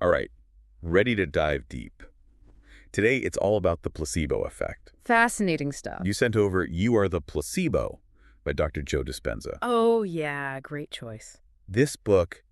All right, ready to dive deep. Today, it's all about the placebo effect. Fascinating stuff. You sent over You Are the Placebo by Dr. Joe Dispenza. Oh, yeah, great choice. This book,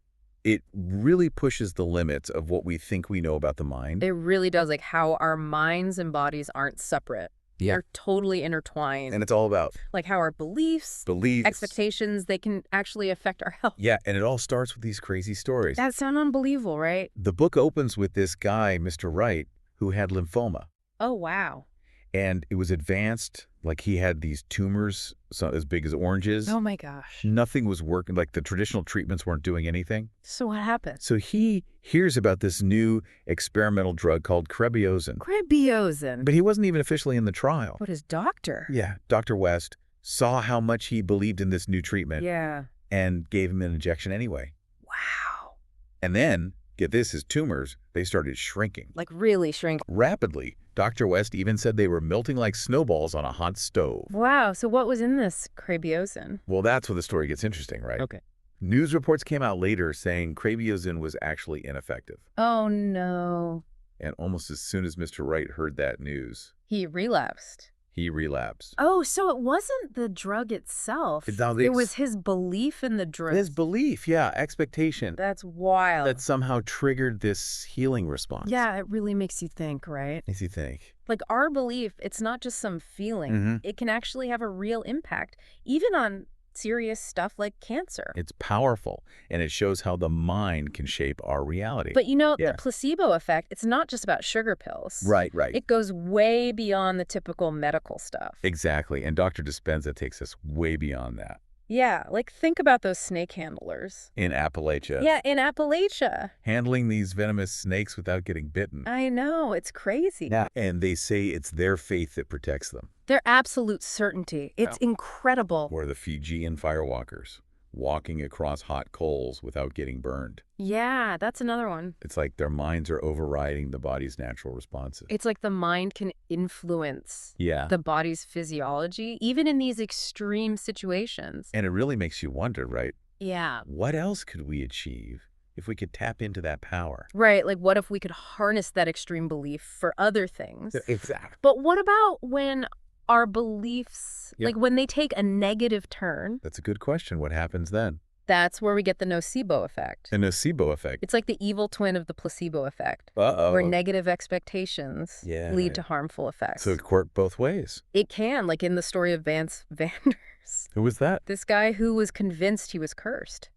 it really pushes the limits of what we think we know about the mind. It really does, like how our minds and bodies aren't separate. Yeah. They're totally intertwined. And it's all about Like how our beliefs, beliefs. expectations, they can actually affect our health. Yeah, and it all starts with these crazy stories. That sounds unbelievable, right? The book opens with this guy, Mr. Wright, who had lymphoma. Oh, wow. And it was advanced, like he had these tumors as big as oranges. Oh, my gosh. Nothing was working, like the traditional treatments weren't doing anything. So what happened? So he hears about this new experimental drug called Krebiozin. Krebiozin. But he wasn't even officially in the trial. But his doctor. Yeah, Dr. West saw how much he believed in this new treatment Yeah. and gave him an injection anyway. Wow. And then, get this, his tumors, they started shrinking. Like really shrink. Rapidly. Dr. West even said they were melting like snowballs on a hot stove. Wow. So what was in this Krebiozin? Well, that's where the story gets interesting, right? Okay. News reports came out later saying Krebiozin was actually ineffective. Oh, no. And almost as soon as Mr. Wright heard that news, He relapsed. he relapsed. Oh, so it wasn't the drug itself. It was his belief in the drug. His belief, yeah, expectation. That's wild. That somehow triggered this healing response. Yeah, it really makes you think, right? Makes you think. Like our belief, it's not just some feeling. It can actually have a real impact, even on serious stuff like cancer. It's powerful, and it shows how the mind can shape our reality. But you know, Yeah. the placebo effect, it's not just about sugar pills. Right. It goes way beyond the typical medical stuff. Exactly, and Dr. Dispenza takes us way beyond that. Yeah, like think about those snake handlers. In Appalachia. Yeah, in Appalachia. Handling these venomous snakes without getting bitten. I know, it's crazy. Yeah. And they say it's their faith that protects them. Their absolute certainty. It's incredible. Or the Fijian firewalkers, walking across hot coals without getting burned. Yeah, that's another one. It's like their minds are overriding the body's natural responses. It's like the mind can influence Yeah. the body's physiology, even in these extreme situations. And it really makes you wonder, right? Yeah. What else could we achieve if we could tap into that power? Right, like what if we could harness that extreme belief for other things? Exactly. But what about when our beliefs, Yep. like when they take a negative turn? That's a good question. What happens then? That's where we get the nocebo effect. The nocebo effect. It's like the evil twin of the placebo effect, Uh-oh. where negative expectations Yeah. lead to harmful effects. So it could work both ways. It can, like in the story of Vance Vanders. Who was that? This guy who was convinced he was cursed.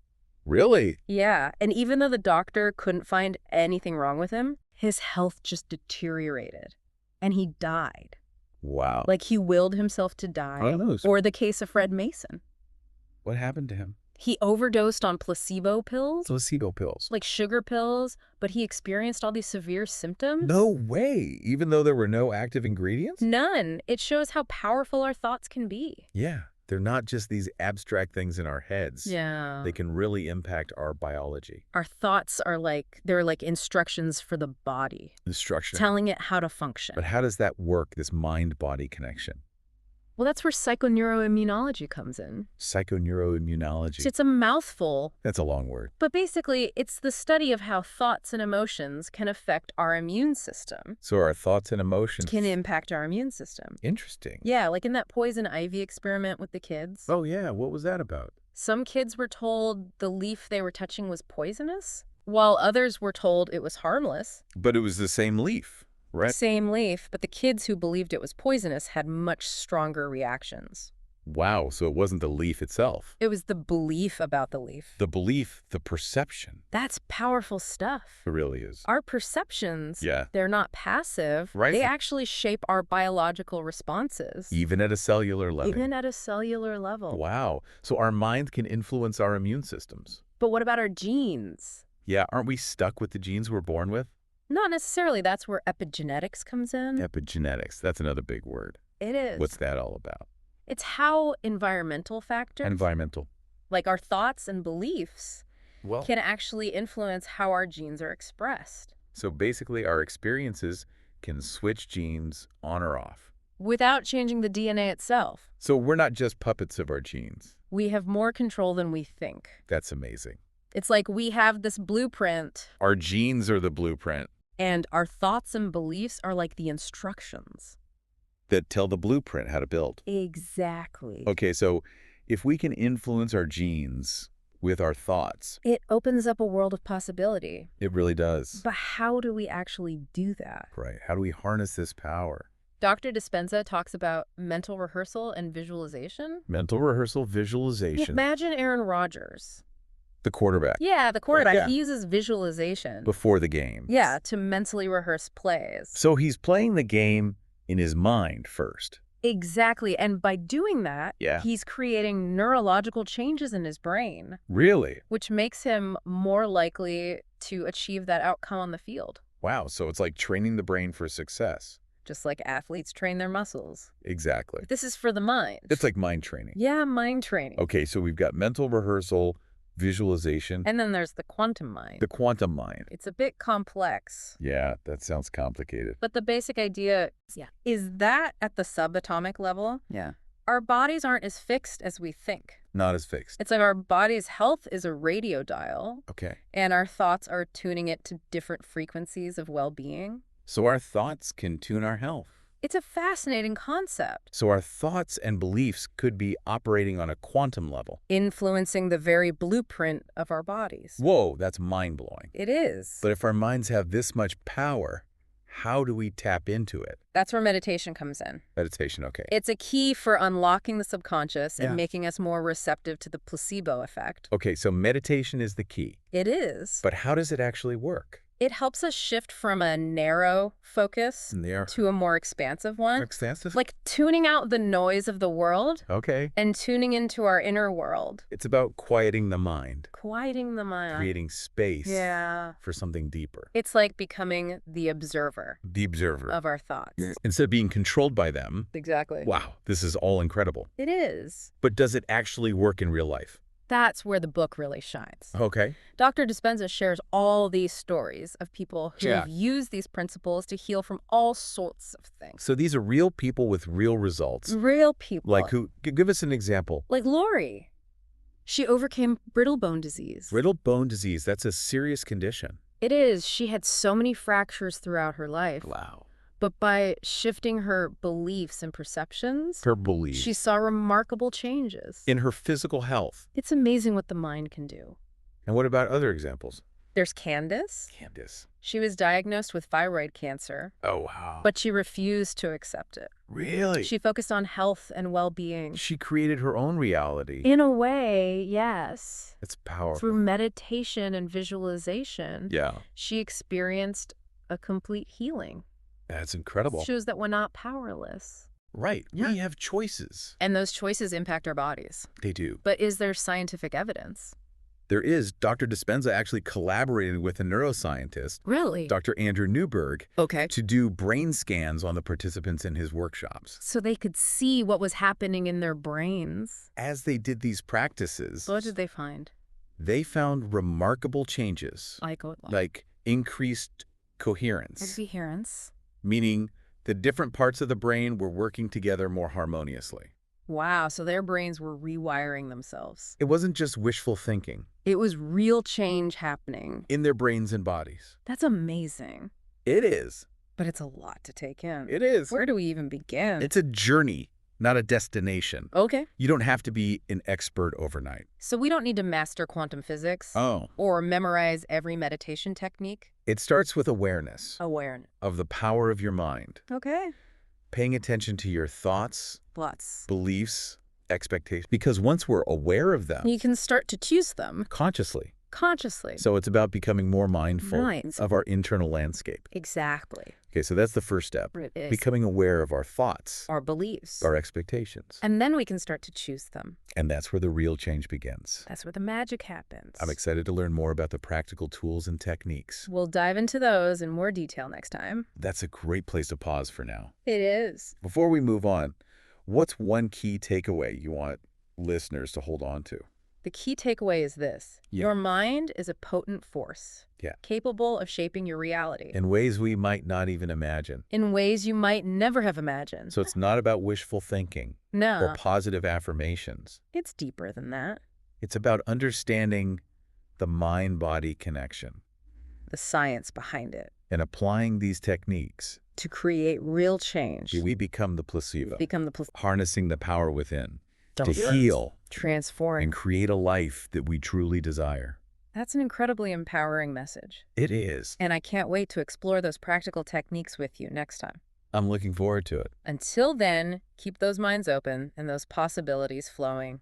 Really? Yeah, and even though the doctor couldn't find anything wrong with him, his health just deteriorated. And he died. Wow. Like he willed himself to die. I don't know. Or the case of Fred Mason. What happened to him? He overdosed on placebo pills, Placebo pills. like sugar pills, but he experienced all these severe symptoms. No way. Even though there were no active ingredients? None. It shows how powerful our thoughts can be. Yeah. They're not just these abstract things in our heads. Yeah. They can really impact our biology. Our thoughts are they're like instructions for the body, Instruction. telling it how to function. But how does that work, this mind-body connection? Well, that's where psychoneuroimmunology comes in. Psychoneuroimmunology. It's a mouthful, That's a long word. but basically it's the study of how thoughts and emotions can affect our immune system, So our thoughts and emotions can impact our immune system. Interesting. Yeah, like in that poison ivy experiment with the kids. Oh, yeah. What was that about? Some kids were told the leaf they were touching was poisonous, while others were told it was harmless. But it was the same leaf, right? Same leaf, but the kids who believed it was poisonous had much stronger reactions. Wow. So it wasn't the leaf itself. It was the belief about the leaf. The belief, the perception. That's powerful stuff. It really is. Our perceptions, Yeah. they're not passive. Right. They actually shape our biological responses. Even at a cellular level. Even at a cellular level. Wow. So our mind can influence our immune systems. But what about our genes? Yeah. Aren't we stuck with the genes we're born with? Not necessarily. That's where epigenetics comes in. Epigenetics. That's another big word. It is. What's that all about? It's how environmental factors, Environmental. like our thoughts and beliefs, Well, can actually influence how our genes are expressed. so basically our experiences can switch genes on or off. Without changing the DNA itself. So we're not just puppets of our genes. We have more control than we think. That's amazing. It's like we have this blueprint, Our genes are the blueprint and our thoughts and beliefs are like the instructions. that tell the blueprint how to build. Exactly. Okay, so if we can influence our genes with our thoughts, It opens up a world of possibility. it really does. But how do we actually do that? Right. How do we harness this power? Dr. Dispenza talks about mental rehearsal and visualization. Mental rehearsal, visualization. Imagine Aaron Rodgers. The quarterback. Yeah, the quarterback. Yeah. He uses visualization. Before the game. Yeah, to mentally rehearse plays. So he's playing the game in his mind first. Exactly. And by doing that, Yeah. he's creating neurological changes in his brain, Really? which makes him more likely to achieve that outcome on the field, Wow. So it's like training the brain for success. just like athletes train their muscles. Exactly. This is for the mind. It's like mind training. Yeah, mind training. Okay, so we've got mental rehearsal, visualization, And then there's the quantum mind. the quantum mind. It's a bit complex. Yeah, that sounds complicated. But the basic idea is that at the subatomic level, our bodies aren't as fixed as we think. Not as fixed. It's like our body's health is a radio dial, Okay. and our thoughts are tuning it to different frequencies of well-being. So our thoughts can tune our health. It's a fascinating concept, So our thoughts and beliefs could be operating on a quantum level. influencing the very blueprint of our bodies. Whoa, that's mind-blowing. It is. But if our minds have this much power, how do we tap into it? That's where meditation comes in. Meditation, okay. It's a key for unlocking the subconscious Yeah. and making us more receptive to the placebo effect. Okay, so meditation is the key. It is. But how does it actually work? It helps us shift from a narrow focus to a more expansive one. Expansive? Like tuning out the noise of the world Okay. and tuning into our inner world. It's about quieting the mind, Quieting the mind. creating space Yeah. for something deeper. It's like becoming the observer The observer. of our thoughts. Instead of being controlled by them. Exactly. Wow, this is all incredible. It is. But does it actually work in real life? That's where the book really shines. Okay. Dr. Dispenza shares all these stories of people who have used these principles to heal from all sorts of things. So these are real people with real results. Real people. Like who? Give us an example. Like Lori. She overcame brittle bone disease. Brittle bone disease, that's a serious condition. It is. She had so many fractures throughout her life. Wow. But by shifting her beliefs and perceptions, Her belief. she saw remarkable changes. In her physical health. It's amazing what the mind can do. And what about other examples? There's Candace. Candace. She was diagnosed with thyroid cancer, Oh, wow. but she refused to accept it. Really? She focused on health and well-being. She created her own reality. In a way, yes. It's powerful. Through meditation and visualization, Yeah. she experienced a complete healing. That's incredible. It shows that we're not powerless. Right. Yeah. We have choices. And those choices impact our bodies. They do. But is there scientific evidence? There is. Dr. Dispenza actually collaborated with a neuroscientist, Really? Dr. Andrew Newberg, Okay. to do brain scans on the participants in his workshops. So they could see what was happening in their brains. As they did these practices, What did they find? they found remarkable changes, like increased coherence, Coherence. meaning the different parts of the brain were working together more harmoniously. Wow, so their brains were rewiring themselves. It wasn't just wishful thinking It was real change happening. in their brains and bodies. That's amazing. It is. But it's a lot to take in. It is. Where do we even begin? It's a journey, not a destination. Okay. You don't have to be an expert overnight. So we don't need to master quantum physics Oh. or memorize every meditation technique. It starts with awareness Awareness. of the power of your mind, Okay. paying attention to your thoughts, Lots. beliefs, expectations. Because once we're aware of them You can start to choose them consciously, consciously. so it's about becoming more mindful Right. of our internal landscape. Exactly. Okay, so that's the first step. It is. Becoming aware of our thoughts, Our beliefs. our expectations. And then we can start to choose them. And that's where the real change begins. That's where the magic happens. I'm excited to learn more about the practical tools and techniques. We'll dive into those in more detail next time. That's a great place to pause for now. It is. Before we move on, what's one key takeaway you want listeners to hold on to? The key takeaway is this. Yeah. Your mind is a potent force. Yeah. Capable of shaping your reality. In ways we might not even imagine. In ways you might never have imagined. So it's not about wishful thinking No. or positive affirmations. It's deeper than that. It's about understanding The mind-body connection. the science behind it, And applying these techniques, to create real change. we become the placebo, Become the placebo. harnessing the power within to Don't hurt. heal Transform. and create a life that we truly desire. That's an incredibly empowering message. It is. And I can't wait to explore those practical techniques with you next time. I'm looking forward to it. Until then, keep those minds open and those possibilities flowing.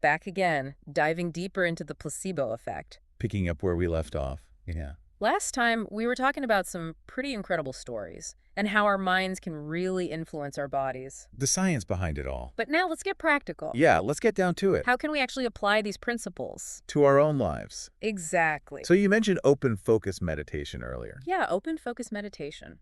Back again, diving deeper into the placebo effect. Picking up where we left off. Yeah. Last time, we were talking about some pretty incredible stories and how our minds can really influence our bodies. The science behind it all. But now let's get practical. Yeah, let's get down to it. How can we actually apply these principles? To our own lives. Exactly. So you mentioned open focus meditation earlier. Yeah, open focus meditation.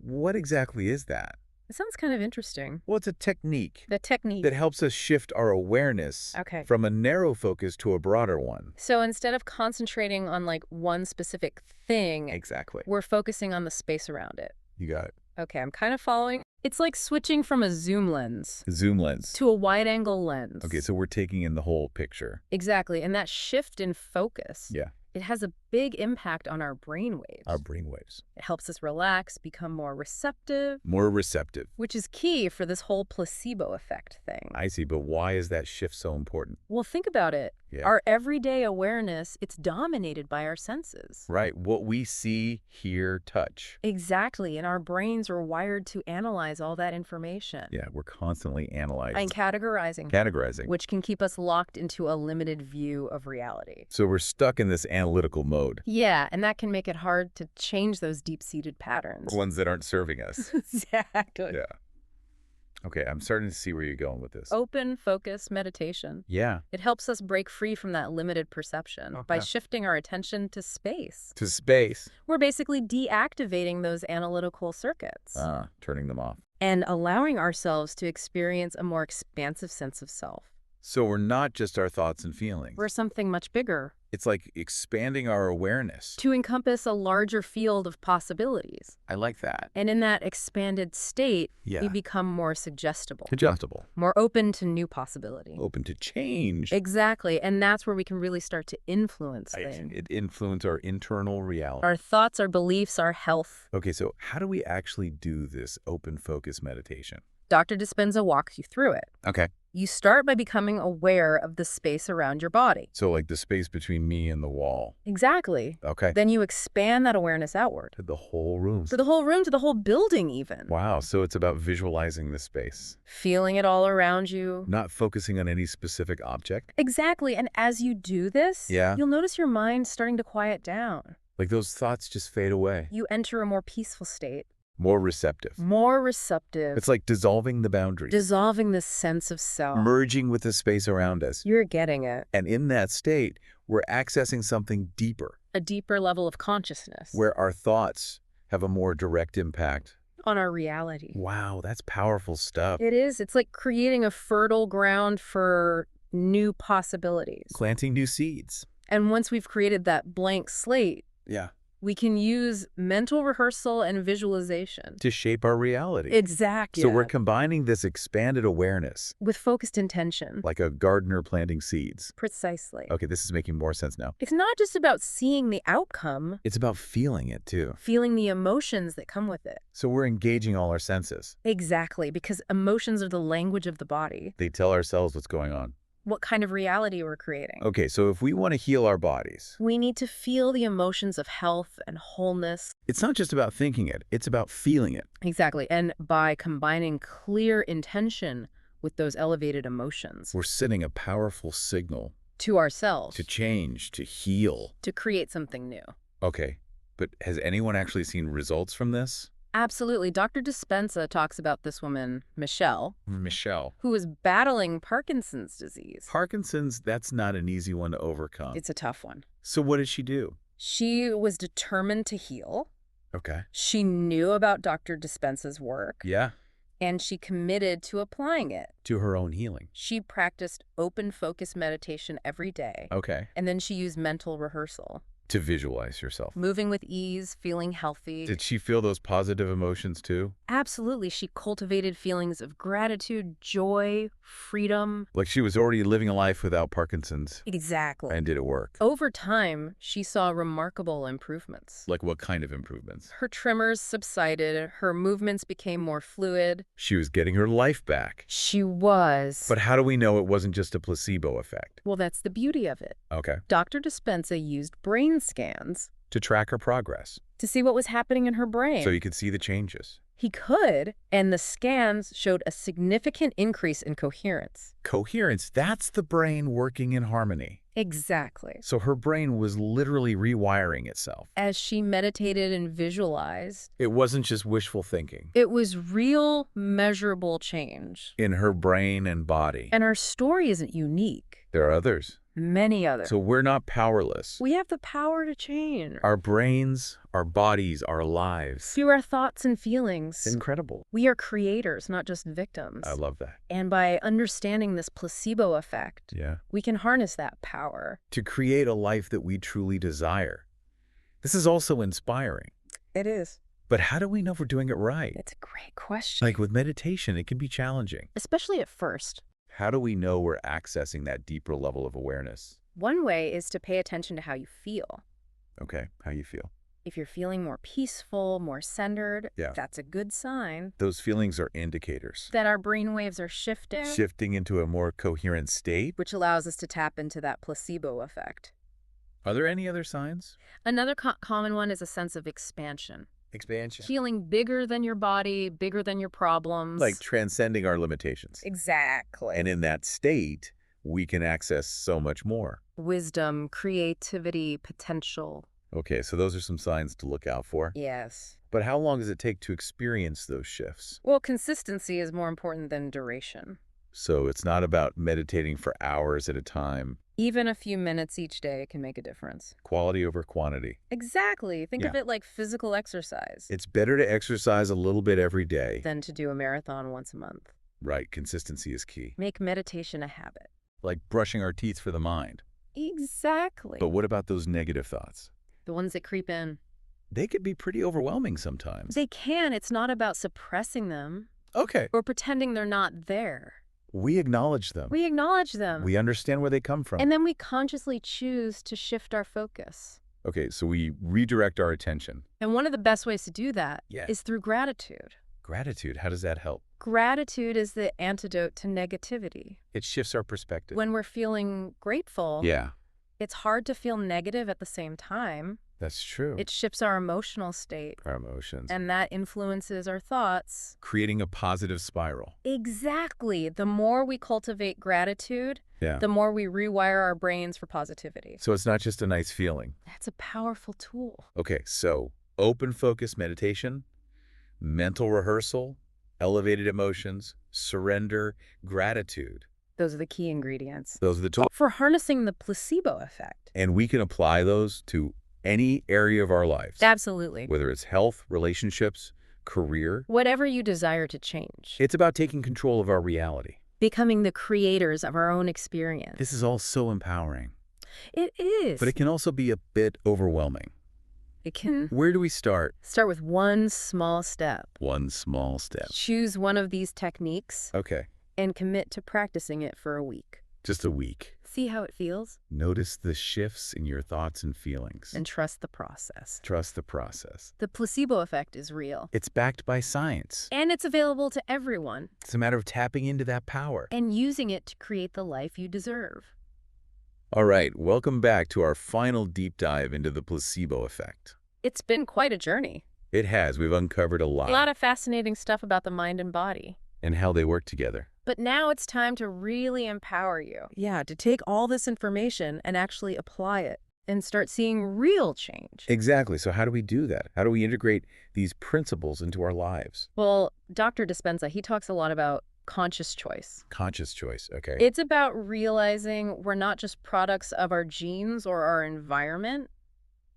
What exactly is that? It sounds kind of interesting. Well, it's a technique The technique. that helps us shift our awareness Okay. from a narrow focus to a broader one. So instead of concentrating on like one specific thing, Exactly. we're focusing on the space around it. You got it. Okay, I'm kind of following. It's like switching from a zoom lens Zoom lens. to a wide-angle lens. Okay, so we're taking in the whole picture. Exactly, and that shift in focus, Yeah. it has a big impact on our brain waves. Our brainwaves. It helps us relax, become more receptive, More receptive. which is key for this whole placebo effect thing. I see, but why is that shift so important? Well, think about it. Yeah. Our everyday awareness, it's dominated by our senses. Right. What we see, hear, touch. Exactly, and our brains are wired to analyze all that information. Yeah, we're constantly analyzing. And categorizing, Categorizing. which can keep us locked into a limited view of reality. So we're stuck in this analytical mode. Yeah, and that can make it hard to change those deep-seated patterns. Ones that aren't serving us. Exactly. Yeah. Okay, I'm starting to see where you're going with this. Open focus meditation. Yeah. It helps us break free from that limited perception by Okay. shifting our attention to space. To space. We're basically deactivating those analytical circuits Turning them off. and allowing ourselves to experience a more expansive sense of self. So we're not just our thoughts and feelings. We're something much bigger, It's like expanding our awareness. to encompass a larger field of possibilities. I like that. And in that expanded state, Yeah. we become more suggestible, Adjustable. more open to new possibility. Open to change. Exactly, and that's where we can really start to influence things. It influences our internal reality. Our thoughts, our beliefs, our health. Okay, so how do we actually do this open focus meditation? Dr. Dispenza walks you through it. Okay. You start by becoming aware of the space around your body. So like the space between me and the wall. Exactly. Okay. Then you expand that awareness outward. To the whole room. To the whole room, to the whole building even. Wow, so it's about visualizing the space. Feeling it all around you. Not focusing on any specific object. Exactly, and as you do this, Yeah. you'll notice your mind starting to quiet down. Like those thoughts just fade away. You enter a more peaceful state. More receptive. More receptive. It's like dissolving the boundaries. Dissolving this sense of self. Merging with the space around us. You're getting it. And in that state, we're accessing something deeper, A deeper level of consciousness where our thoughts have a more direct impact. on our reality. Wow, that's powerful stuff. It is. It's like creating a fertile ground for new possibilities. Planting new seeds. And once we've created that blank slate, Yeah. we can use mental rehearsal and visualization. To shape our reality. Exactly. So we're combining this expanded awareness, with focused intention. like a gardener planting seeds. Precisely. Okay, this is making more sense now. It's not just about seeing the outcome, It's about feeling it too. feeling the emotions that come with it. So we're engaging all our senses. Exactly, because emotions are the language of the body. They tell ourselves what's going on. What kind of reality we're creating. Okay, so if we want to heal our bodies, We need to feel the emotions of health and wholeness. it's not just about thinking it, it's about feeling it. Exactly. And by combining clear intention with those elevated emotions We're sending a powerful signal to ourselves to change, to heal. to create something new. Okay, but has anyone actually seen results from this? Absolutely. Dr. Dispenza talks about this woman, Michelle, Michelle. who is battling Parkinson's disease. Parkinson's, that's not an easy one to overcome. It's a tough one. So what did she do? She was determined to heal. Okay. She knew about Dr. Dispenza's work, Yeah, and she committed to applying it. to her own healing. She practiced open focus meditation every day, Okay. and then she used mental rehearsal. To visualize yourself. moving with ease, feeling healthy. Did she feel those positive emotions too? Absolutely, she cultivated feelings of gratitude, joy, freedom. Like she was already living a life without Parkinson's. Exactly. And did it work? Over time, she saw remarkable improvements. Like what kind of improvements? Her tremors subsided, her movements became more fluid. She was getting her life back. She was. But how do we know it wasn't just a placebo effect? Well, that's the beauty of it. Okay. Dr. Dispenza used brain scans To track her progress. to see what was happening in her brain. So you could see the changes. He could, and the scans showed a significant increase in coherence. Coherence, that's the brain working in harmony. Exactly. So her brain was literally rewiring itself. As she meditated and visualized, It wasn't just wishful thinking. it was real, measurable change. In her brain and body. And our story isn't unique. There are others. Many others. So we're not powerless. We have the power to change. Our brains, our bodies, our lives. Through our thoughts and feelings. Incredible. We are creators, not just victims. I love that. And by understanding this placebo effect, Yeah. we can harness that power. To create a life that we truly desire. This is also inspiring. It is. But how do we know if we're doing it right? It's a great question. Like with meditation, it can be challenging. Especially at first. How do we know we're accessing that deeper level of awareness? One way is to pay attention to how you feel. Okay, how you feel. If you're feeling more peaceful, more centered, Yeah. that's a good sign Those feelings are indicators. that our brain waves are shifting, Shifting into a more coherent state. which allows us to tap into that placebo effect. Are there any other signs? Another common one is a sense of expansion. Expansion. Feeling bigger than your body, bigger than your problems. Like transcending our limitations. Exactly. And in that state, we can access so much more. Wisdom, creativity, potential. Okay, so those are some signs to look out for. Yes. But how long does it take to experience those shifts? Well, consistency is more important than duration. So it's not about meditating for hours at a time. Even a few minutes each day can make a difference. Quality over quantity. Exactly. Think of Yeah. it like physical exercise It's better to exercise a little bit every day. than to do a marathon once a month. Right, consistency is key. Make meditation a habit. Like brushing our teeth for the mind. Exactly. But what about those negative thoughts? The ones that creep in. They could be pretty overwhelming sometimes. They can. It's not about suppressing them Okay. or pretending they're not there. We acknowledge them. We acknowledge them. We understand where they come from. And then we consciously choose to shift our focus. Okay, so we redirect our attention. And one of the best ways to do that Yeah. is through gratitude. Gratitude, how does that help? Gratitude is the antidote to negativity. It shifts our perspective. When we're feeling grateful, Yeah, it's hard to feel negative at the same time. that's true. It shifts our emotional state, Our emotions. and that influences our thoughts. Creating a positive spiral. Exactly. The more we cultivate gratitude, Yeah. the more we rewire our brains for positivity. So it's not just a nice feeling. That's a powerful tool. Okay, so open focus meditation, mental rehearsal, elevated emotions, surrender, gratitude. Those are the key ingredients Those are the tools. for harnessing the placebo effect. And we can apply those to any area of our lives, Absolutely. whether it's health, relationships, career. Whatever you desire to change. It's about taking control of our reality. Becoming the creators of our own experience. This is all so empowering, It is. but it can also be a bit overwhelming. It can Where do we start? start with one small step. One small step. Choose one of these techniques Okay, and commit to practicing it for a week. just a week. See how it feels Notice the shifts in your thoughts and feelings. and trust the process. Trust the process. The placebo effect is real. It's backed by science. And it's available to everyone It's a matter of tapping into that power. and using it to create the life you deserve. All right, welcome back to our final deep dive into the placebo effect. It's been quite a journey. It has. We've uncovered a A lot. lot of fascinating stuff about the mind and body. And how they work together. But now it's time to really empower you. Yeah, to take all this information and actually apply it and start seeing real change. Exactly. So how do we do that? How do we integrate these principles into our lives? Well, Dr. Dispenza, he talks a lot about conscious choice. Conscious choice, okay. It's about realizing we're not just products of our genes or our environment.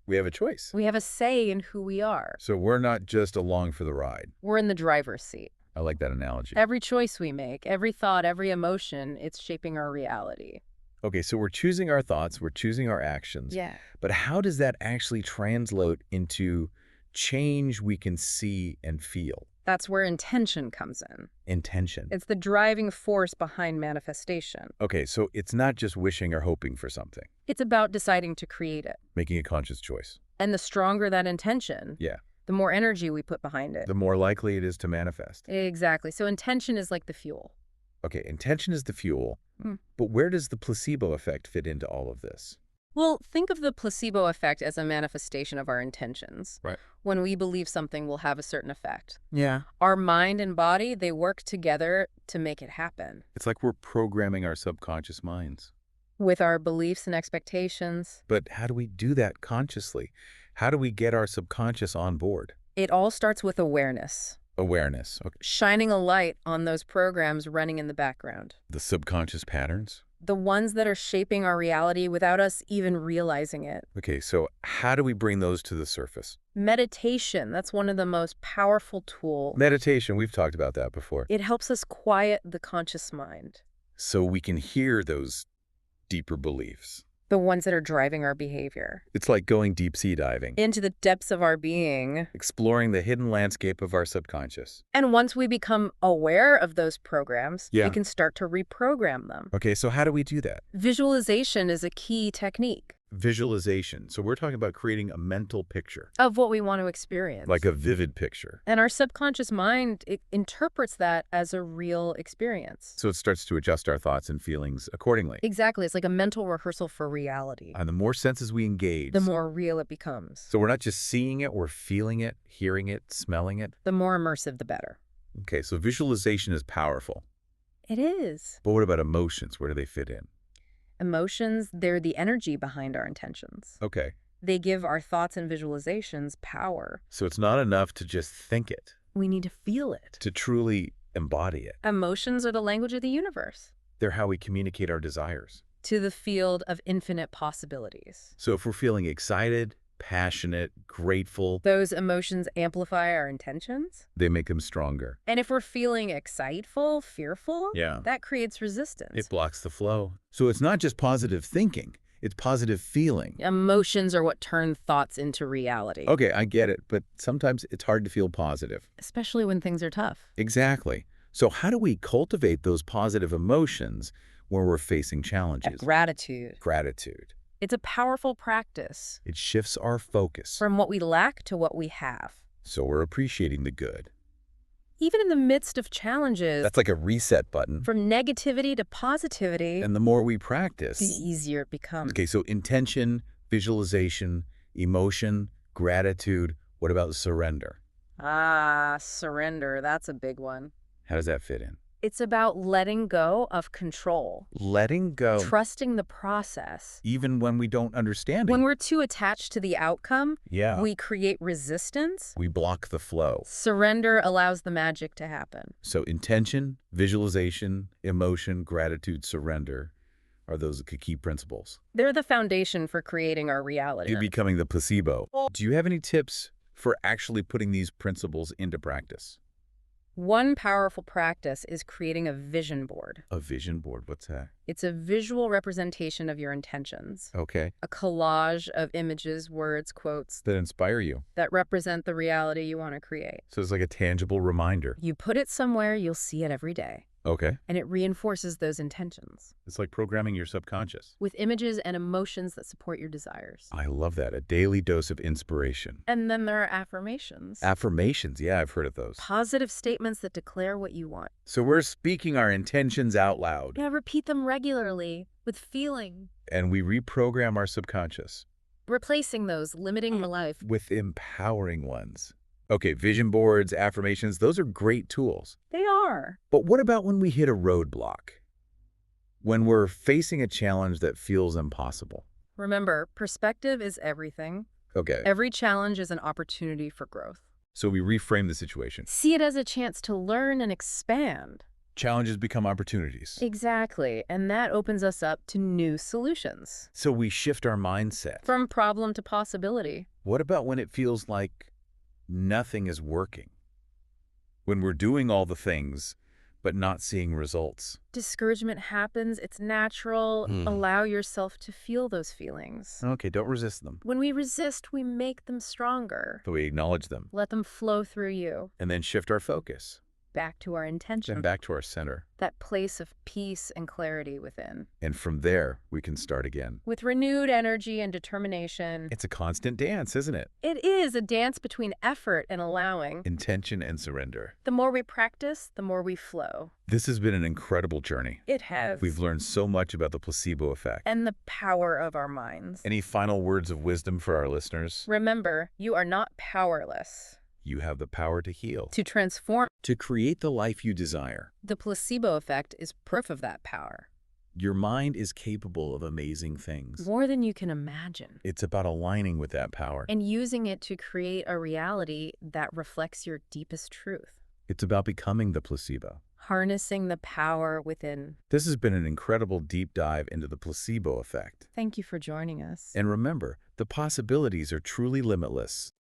We have a choice. We have a say in who we are. So we're not just along for the ride. We're in the driver's seat. I like that analogy. Every choice we make, every thought, every emotion, it's shaping our reality. Okay, so we're choosing our thoughts, we're choosing our actions, Yeah. but how does that actually translate into change we can see and feel? That's where intention comes in. Intention. It's the driving force behind manifestation. Okay, so it's not just wishing or hoping for something, It's about deciding to create it. making a conscious choice. And the stronger that intention, Yeah, the more energy we put behind it. the more likely it is to manifest. Exactly. So intention is like the fuel. Okay, intention is the fuel, Mm. but where does the placebo effect fit into all of this? Well, think of the placebo effect as a manifestation of our intentions. Right. When we believe something will have a certain effect. Yeah. Our mind and body, they work together to make it happen. It's like we're programming our subconscious minds. With our beliefs and expectations, But how do we do that consciously? How do we get our subconscious on board? it all starts with awareness. Awareness. Okay. Shining a light on those programs running in the background. The subconscious patterns? The ones that are shaping our reality without us even realizing it. Okay, so how do we bring those to the surface? Meditation, that's one of the most powerful tools. Meditation, we've talked about that before. It helps us quiet the conscious mind. So we can hear those deeper beliefs. The ones that are driving our behavior. It's like going deep sea diving, Into the depths of our being. exploring the hidden landscape of our subconscious. And once we become aware of those programs, Yeah. we can start to reprogram them. Okay, so how do we do that? Visualization is a key technique Visualization. So we're talking about creating a mental picture, of what we want to experience. like a vivid picture. And our subconscious mind, it interprets that as a real experience. So it starts to adjust our thoughts and feelings accordingly. Exactly. It's like a mental rehearsal for reality. And the more senses we engage, The more real it becomes. so we're not just seeing it, we're feeling it, hearing it, smelling it. The more immersive, the better. Okay, so visualization is powerful. It is. But what about emotions? Where do they fit in? Emotions, they're the energy behind our intentions. Okay, They give our thoughts and visualizations power. so it's not enough to just think it, We need to feel it. to truly embody it. Emotions are the language of the universe. They're how we communicate our desires. To the field of infinite possibilities. So if we're feeling excited, passionate, grateful, Those emotions amplify our intentions. they make them stronger. And if we're feeling exciteful, fearful, Yeah. that creates resistance. It blocks the flow. So it's not just positive thinking, it's positive feeling. Emotions are what turn thoughts into reality. Okay, I get it, but sometimes it's hard to feel positive. Especially when things are tough. Exactly. So how do we cultivate those positive emotions when we're facing challenges? Gratitude. Gratitude. It's a powerful practice. It shifts our focus. From what we lack to what we have. So we're appreciating the good. Even in the midst of challenges, That's like a reset button. from negativity to positivity, And the more we the practice. easier it becomes. Okay, so intention, visualization, emotion, gratitude. What about surrender? Surrender. That's a big one. How does that fit in? It's about letting go of control. Letting go, Trusting the process. even when we don't understand it. When we're too attached to the outcome, Yeah, we create resistance. we block the flow. Surrender allows the magic to happen. So intention, visualization, emotion, gratitude, surrender are those key principles. They're the foundation for creating our reality. You're becoming the placebo. Do you have any tips for actually putting these principles into practice? One powerful practice is creating a vision board. A vision board, what's that? It's a visual representation of your intentions. Okay, A collage of images, words, quotes that inspire you. that represent the reality you want to create. So it's like a tangible reminder. You put it somewhere, you'll see it every day. Okay, And it reinforces those intentions it's like programming your subconscious. with images and emotions that support your desires. I love that, a daily dose of inspiration. And then there are affirmations. Affirmations, yeah, I've heard of those. Positive statements that declare what you want. So we're speaking our intentions out loud, Yeah, repeat them regularly with feeling, and we reprogram our subconscious replacing those limiting the life. with empowering ones. Okay, vision boards, affirmations, those are great tools. They are. But what about when we hit a roadblock? When we're facing a challenge that feels impossible? Remember, perspective is everything. Okay, Every challenge is an opportunity for growth. so we reframe the situation. See it as a chance to learn and expand. Challenges become opportunities. Exactly. And that opens us up to new solutions. So we shift our mindset. From problem to possibility. What about when it feels like nothing is working? When we're doing all the things, but not seeing results. Discouragement happens. It's natural. Hmm. Allow yourself to feel those feelings. Okay, don't resist them, When we resist, we make them stronger. but we acknowledge them, Let them flow through you. and then shift our focus, Back to our intention. then back to our center. That place of peace and clarity within. And from there, we can start again. With renewed energy and determination. It's a constant dance, isn't it? It is a dance between effort and allowing. Intention and surrender. The more we practice, the more we flow. This has been an incredible journey. It has. We've learned so much about the placebo effect. And the power of our minds. Any final words of wisdom for our listeners? Remember, you are not powerless. You have the power to heal, To transform. to create the life you desire. The placebo effect is proof of that power. Your mind is capable of amazing things. More than you can imagine. It's about aligning with that power. And using it to create a reality that reflects your deepest truth. It's about becoming the placebo. Harnessing the power within. This has been an incredible deep dive into the placebo effect. Thank you for joining us. And remember, the possibilities are truly limitless.